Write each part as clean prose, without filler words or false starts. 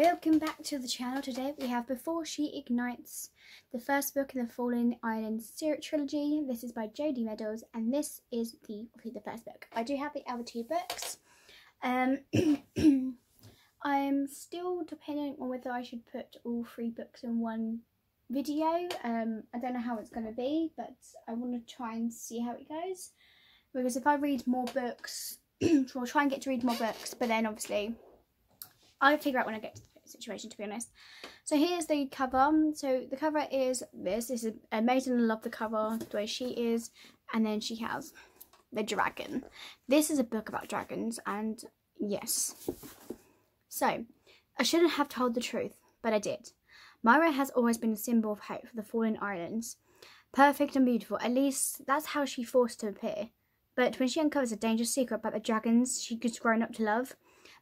Welcome back to the channel. Today we have Before She Ignites, the first book in the Fallen Islands trilogy. This is by Jodi Meadows, and this is obviously the first book. I do have the other two books. I'm still depending on whether I should put all three books in one video. I don't know how it's going to be, but I want to try and see how it goes. Because if I read more books, I'll try and get to read more books, but then obviously I'll figure out when I get to the situation, to be honest. So here's the cover. So the cover is this. This is amazing. I love the cover, the way she is. And then she has the dragon. This is a book about dragons, and yes. So, I shouldn't have told the truth, but I did. Myra has always been a symbol of hope for the Fallen Islands. Perfect and beautiful, at least that's how she forced to appear. But when she uncovers a dangerous secret about the dragons she'd grown up to love,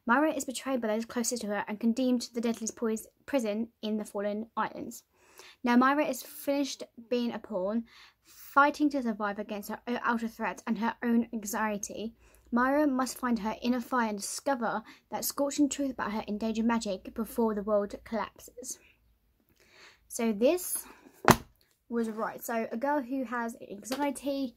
Myra is betrayed by those closest to her and condemned to the deadliest prison in the Fallen Islands. Now Myra is finished being a pawn, fighting to survive against her outer threats and her own anxiety. Myra must find her inner fire and discover that scorching truth about her endangered magic before the world collapses. So this was right. So a girl who has anxiety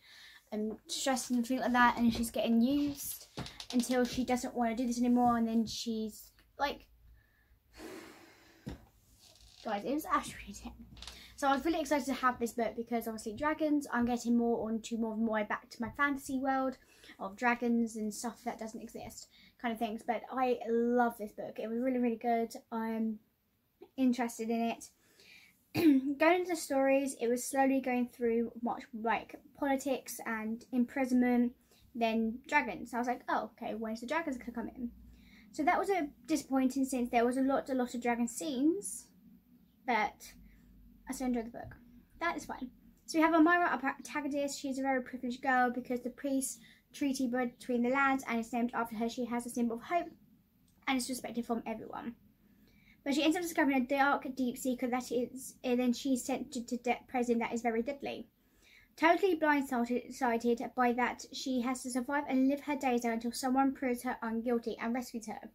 and stress and things like that, and she's getting used until she doesn't want to do this anymore, and then she's like, guys, it was actually really intense. So I was really excited to have this book because obviously dragons, I'm getting more of my back to my fantasy world of dragons and stuff that doesn't exist kind of things. But I love this book. It was really, really good. I'm interested in it. Going into the stories, it was slowly going through much like politics and imprisonment, then dragons. So I was like, oh, okay, when's the dragons gonna come in? So that was a disappointing since there was a lot of dragon scenes, but I still enjoyed the book. That is fine. So we have a Myra, our protagonist. She's a very privileged girl because the peace treaty between the lands and it's named after her. She has a symbol of hope and is respected from everyone. But she ends up discovering a dark, deep secret that is, and then she's sent to prison that is very deadly. Totally blindsided by that, she has to survive and live her days out until someone proves her unguilty and rescues her.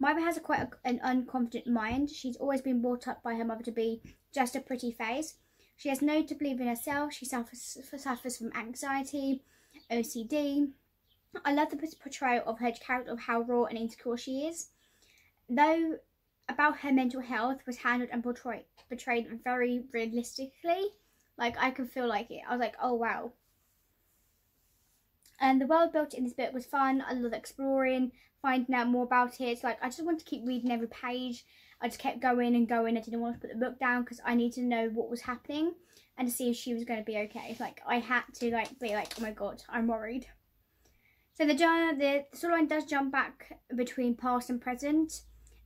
Myra has quite an unconfident mind. She's always been brought up by her mother to be just a pretty face. She has no to believe in herself. She suffers from anxiety, OCD. I love the portrayal of her character, of how raw and insecure she is. Though about her mental health was handled and portrayed very realistically. Like, I could feel like it. I was like, oh wow. And the world built in this book was fun. I love exploring, finding out more about it. Like, I just wanted to keep reading every page. I just kept going and going. I didn't want to put the book down because I needed to know what was happening and to see if she was going to be okay. Like, I had to be like, oh my god, I'm worried. So the storyline does jump back between past and present.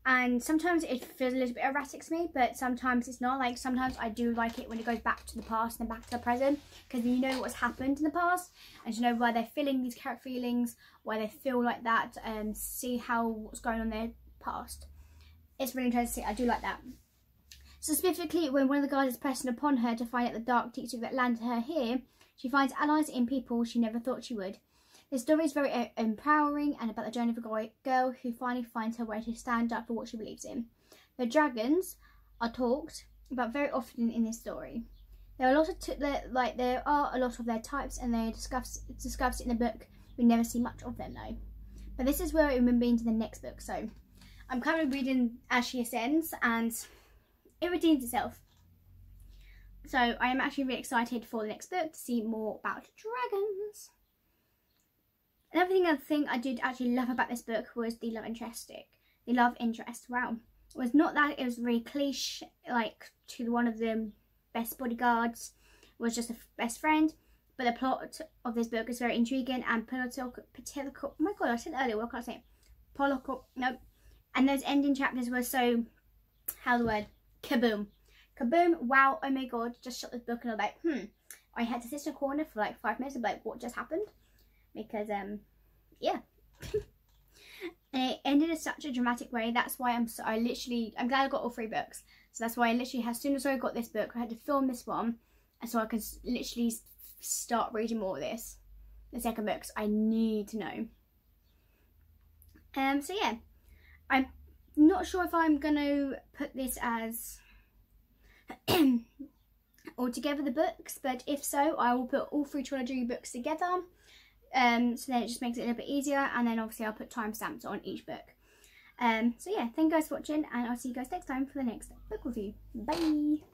And sometimes it feels a little bit erratic to me, but sometimes it's not. Like, sometimes I do like it when it goes back to the past and back to the present, because you know what's happened in the past, and you know why they're feeling these character feelings, why they feel like that, and see what's going on in their past. It's really interesting. I do like that. So specifically, when one of the guards is pressing upon her to find out the dark secret that landed her here, she finds allies in people she never thought she would. The story is very empowering and about the journey of a girl who finally finds her way to stand up for what she believes in. The dragons are talked about very often in this story. There are a lot of their types, and they're discussed in the book. We never see much of them though. But this is where it will be into the next book. So I'm currently reading As She Ascends, and it redeems itself. So I am actually really excited for the next book to see more about dragons. Another thing I did actually love about this book was the love interest. Wow. It was not that it was really cliche, like to one of the best bodyguards was just a best friend, but the plot of this book is very intriguing and political. Oh my god, I said earlier, what can't I say? Political, nope. And those ending chapters were so, kaboom. Kaboom, wow, oh my god, just shut this book and I was like, I had to sit in a corner for like 5 minutes and be like, what just happened? Because yeah. And it ended in such a dramatic way. That's why I'm glad I got all 3 books. So that's why I literally, as soon as I got this book, I had to film this one, and so I could literally start reading more of this, the second books I need to know. So yeah, not sure if I'm going to put this as all together the books, but if so, I will put all 3 trilogy books together. So then it just makes it a little bit easier, and then obviously I'll put timestamps on each book. So yeah, thank you guys for watching, and I'll see you guys next time for the next book review. Bye!